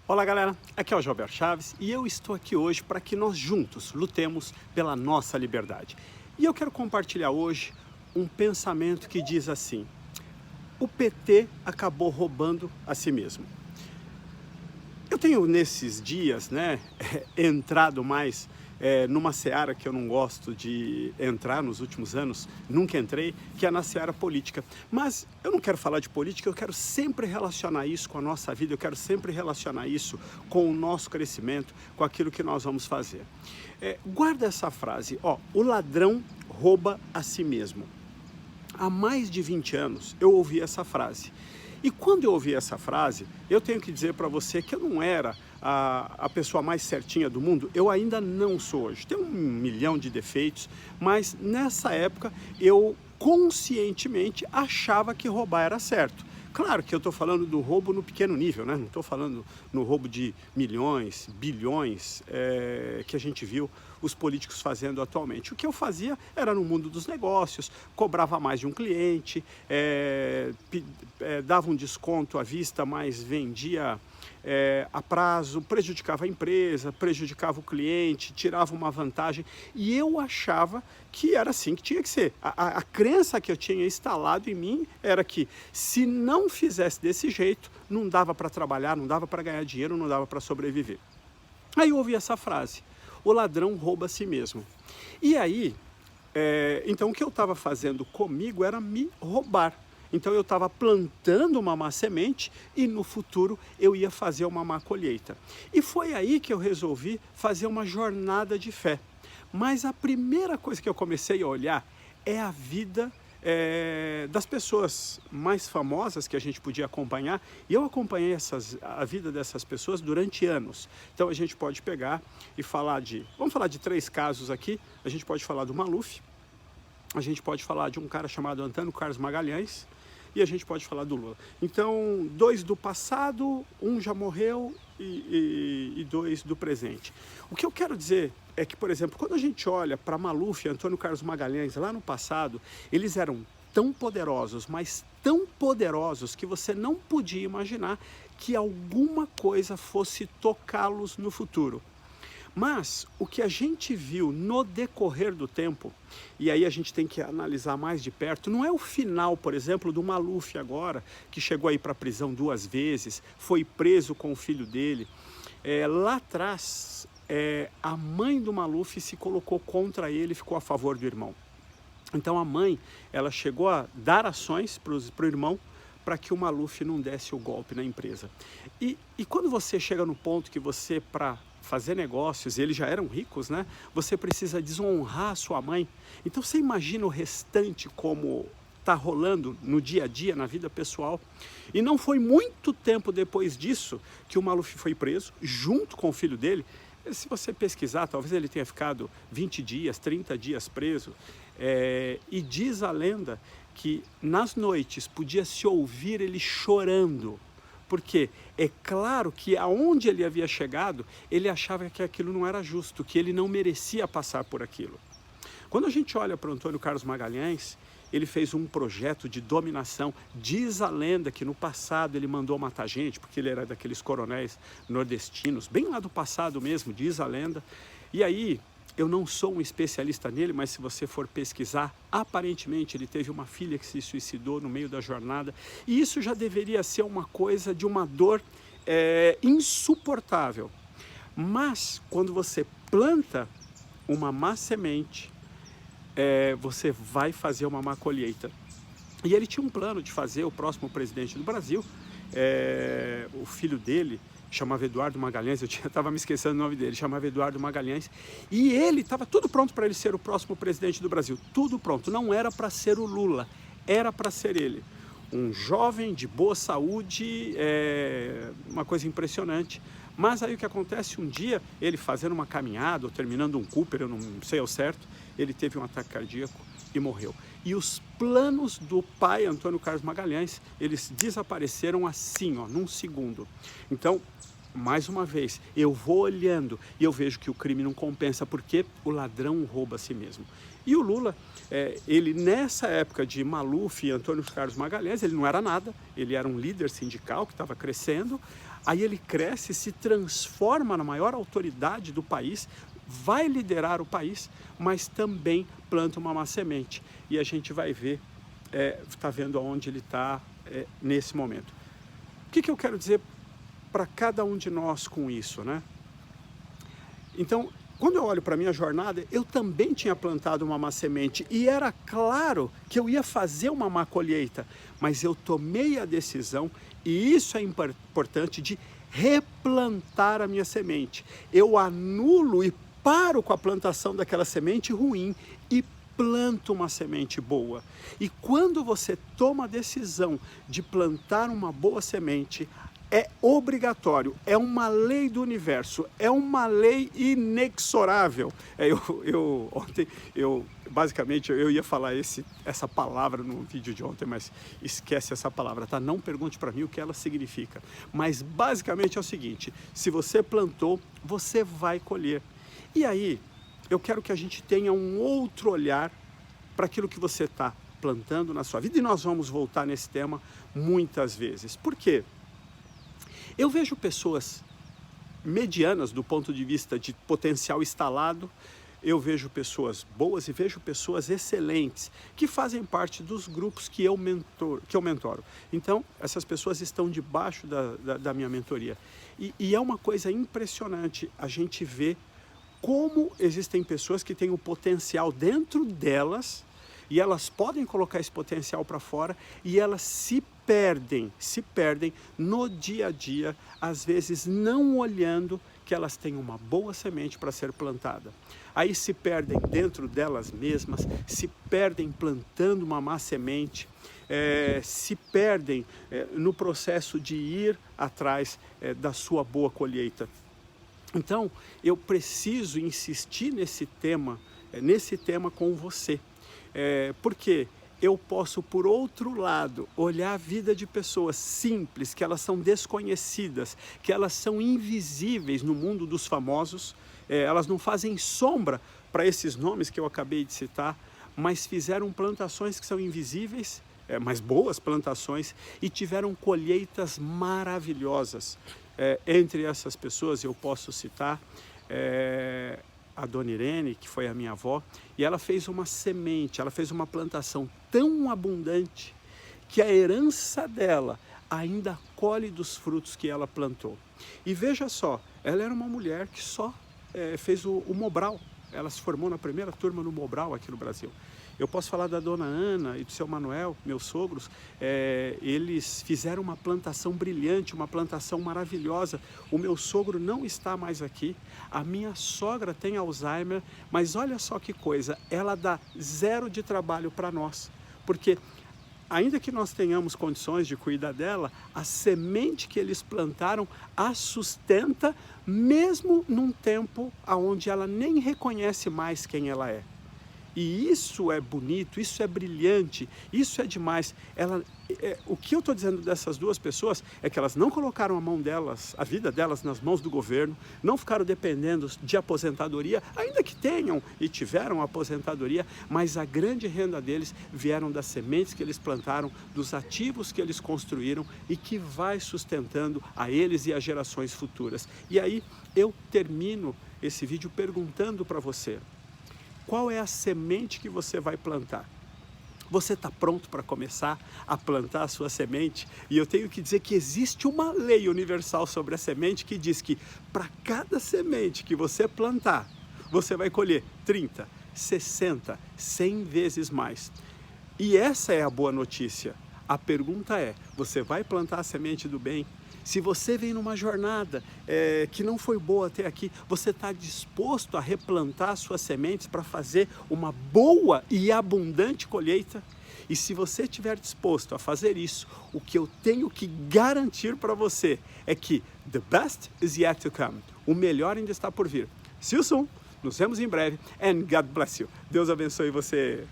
Olá galera, aqui é o Jober Chaves e eu estou aqui hoje para que nós juntos lutemos pela nossa liberdade. E eu quero compartilhar hoje um pensamento que diz assim: o PT acabou roubando a si mesmo. Eu tenho nesses dias, entrado mais numa seara que eu não gosto de entrar nos últimos anos, nunca entrei, que é na seara política. Mas eu não quero falar de política, eu quero sempre relacionar isso com a nossa vida, eu quero sempre relacionar isso com o nosso crescimento, com aquilo que nós vamos fazer. Guarda essa frase, o ladrão rouba a si mesmo. Há mais de 20 anos eu ouvi essa frase. E quando eu ouvi essa frase, eu tenho que dizer para você que eu não era a pessoa mais certinha do mundo, eu ainda não sou hoje. Tenho 1 milhão de defeitos, mas nessa época eu conscientemente achava que roubar era certo. Claro que eu estou falando do roubo no pequeno nível, não estou falando no roubo de milhões, bilhões, que a gente viu os políticos fazendo atualmente. O que eu fazia era no mundo dos negócios, cobrava mais de um cliente, dava um desconto à vista, mas vendia a prazo, prejudicava a empresa, prejudicava o cliente, tirava uma vantagem, e eu achava que era assim que tinha que ser. A crença que eu tinha instalado em mim era que se não fizesse desse jeito, não dava para trabalhar, não dava para ganhar dinheiro, não dava para sobreviver. Aí eu ouvi essa frase: o ladrão rouba a si mesmo. E aí, então o que eu estava fazendo comigo era me roubar. Então eu estava plantando uma má semente e no futuro eu ia fazer uma má colheita. E foi aí que eu resolvi fazer uma jornada de fé. Mas a primeira coisa que eu comecei a olhar é a vida das pessoas mais famosas que a gente podia acompanhar. E eu acompanhei a vida dessas pessoas durante anos. Então a gente pode pegar e vamos falar de 3 casos aqui. A gente pode falar do Maluf, a gente pode falar de um cara chamado Antônio Carlos Magalhães, e a gente pode falar do Lula. Então, 2 do passado, 1 já morreu e 2 do presente. O que eu quero dizer é que, por exemplo, quando a gente olha para Maluf e Antônio Carlos Magalhães lá no passado, eles eram tão poderosos, mas tão poderosos que você não podia imaginar que alguma coisa fosse tocá-los no futuro. Mas o que a gente viu no decorrer do tempo, e aí a gente tem que analisar mais de perto, não é o final, por exemplo, do Maluf agora, que chegou aí para a prisão 2 vezes, foi preso com o filho dele. Lá atrás, a mãe do Maluf se colocou contra ele e ficou a favor do irmão. Então a mãe, ela chegou a dar ações para o irmão, para que o Maluf não desse o golpe na empresa. E quando você chega no ponto que você, para fazer negócios, eles já eram ricos, você precisa desonrar a sua mãe. Então você imagina o restante como está rolando no dia a dia, na vida pessoal. E não foi muito tempo depois disso que o Maluf foi preso, junto com o filho dele. Se você pesquisar, talvez ele tenha ficado 20 dias, 30 dias preso. E diz a lenda que nas noites podia se ouvir ele chorando, porque é claro que aonde ele havia chegado, ele achava que aquilo não era justo, que ele não merecia passar por aquilo. Quando a gente olha para o Antônio Carlos Magalhães, ele fez um projeto de dominação. Diz a lenda que no passado ele mandou matar gente, porque ele era daqueles coronéis nordestinos, bem lá do passado mesmo, diz a lenda. E aí, eu não sou um especialista nele, mas se você for pesquisar, aparentemente ele teve uma filha que se suicidou no meio da jornada. E isso já deveria ser uma coisa de uma dor insuportável. Mas quando você planta uma má semente, você vai fazer uma má colheita. E ele tinha um plano de fazer o próximo presidente do Brasil. O filho dele chamava Eduardo Magalhães, eu estava me esquecendo o nome dele, chamava Eduardo Magalhães, e ele estava tudo pronto para ele ser o próximo presidente do Brasil, tudo pronto, não era para ser o Lula, era para ser ele. Um jovem de boa saúde, uma coisa impressionante. Mas aí o que acontece, um dia, ele fazendo uma caminhada, ou terminando um Cooper, eu não sei ao certo, ele teve um ataque cardíaco e morreu. E os planos do pai, Antônio Carlos Magalhães, eles desapareceram assim, num segundo. Então, mais uma vez, eu vou olhando e eu vejo que o crime não compensa, porque o ladrão rouba a si mesmo. E o Lula, ele nessa época de Maluf e Antônio Carlos Magalhães, ele não era nada, ele era um líder sindical que estava crescendo. Aí ele cresce, se transforma na maior autoridade do país, vai liderar o país, mas também planta uma má semente. E a gente vai ver, está vendo aonde ele está nesse momento. O que eu quero dizer para cada um de nós com isso, né? Então, quando eu olho para a minha jornada, eu também tinha plantado uma má semente e era claro que eu ia fazer uma má colheita, mas eu tomei a decisão, e isso é importante, de replantar a minha semente. Eu anulo e paro com a plantação daquela semente ruim e planto uma semente boa. E quando você toma a decisão de plantar uma boa semente, é obrigatório, é uma lei do universo, é uma lei inexorável. Ontem, basicamente, eu ia falar essa palavra no vídeo de ontem, mas esquece essa palavra, tá? Não pergunte para mim o que ela significa. Mas basicamente é o seguinte: se você plantou, você vai colher. E aí, eu quero que a gente tenha um outro olhar para aquilo que você está plantando na sua vida. E nós vamos voltar nesse tema muitas vezes. Por quê? Eu vejo pessoas medianas do ponto de vista de potencial instalado, eu vejo pessoas boas e vejo pessoas excelentes que fazem parte dos grupos que eu mentoro. Então, essas pessoas estão debaixo da minha mentoria. E é uma coisa impressionante a gente ver como existem pessoas que têm o potencial dentro delas e elas podem colocar esse potencial para fora e elas se perdem no dia a dia, às vezes não olhando que elas têm uma boa semente para ser plantada. Aí se perdem dentro delas mesmas, se perdem plantando uma má semente, se perdem no processo de ir atrás da sua boa colheita. Então, eu preciso insistir nesse tema com você, porque eu posso, por outro lado, olhar a vida de pessoas simples, que elas são desconhecidas, que elas são invisíveis no mundo dos famosos, elas não fazem sombra para esses nomes que eu acabei de citar, mas fizeram plantações que são invisíveis, mas boas plantações, e tiveram colheitas maravilhosas. Entre essas pessoas eu posso citar a Dona Irene, que foi a minha avó, e ela fez uma semente, ela fez uma plantação tão abundante que a herança dela ainda colhe dos frutos que ela plantou. E veja só, ela era uma mulher que só fez o Mobral, ela se formou na primeira turma no Mobral aqui no Brasil. Eu posso falar da Dona Ana e do seu Manuel, meus sogros, eles fizeram uma plantação brilhante, uma plantação maravilhosa. O meu sogro não está mais aqui, a minha sogra tem Alzheimer, mas olha só que coisa, ela dá zero de trabalho para nós, porque ainda que nós tenhamos condições de cuidar dela, a semente que eles plantaram a sustenta, mesmo num tempo onde ela nem reconhece mais quem ela é. E isso é bonito, isso é brilhante, isso é demais. O que eu estou dizendo dessas duas pessoas é que elas não colocaram a mão delas, a vida delas nas mãos do governo, não ficaram dependendo de aposentadoria, ainda que tenham e tiveram aposentadoria, mas a grande renda deles vieram das sementes que eles plantaram, dos ativos que eles construíram e que vai sustentando a eles e as gerações futuras. E aí eu termino esse vídeo perguntando para você: qual é a semente que você vai plantar? Você está pronto para começar a plantar a sua semente? E eu tenho que dizer que existe uma lei universal sobre a semente que diz que para cada semente que você plantar, você vai colher 30, 60, 100 vezes mais. E essa é a boa notícia. A pergunta é: você vai plantar a semente do bem? Se você vem numa jornada que não foi boa até aqui, você está disposto a replantar suas sementes para fazer uma boa e abundante colheita? E se você estiver disposto a fazer isso, o que eu tenho que garantir para você é que the best is yet to come. O melhor ainda está por vir. See you soon. Nos vemos em breve. And God bless you. Deus abençoe você.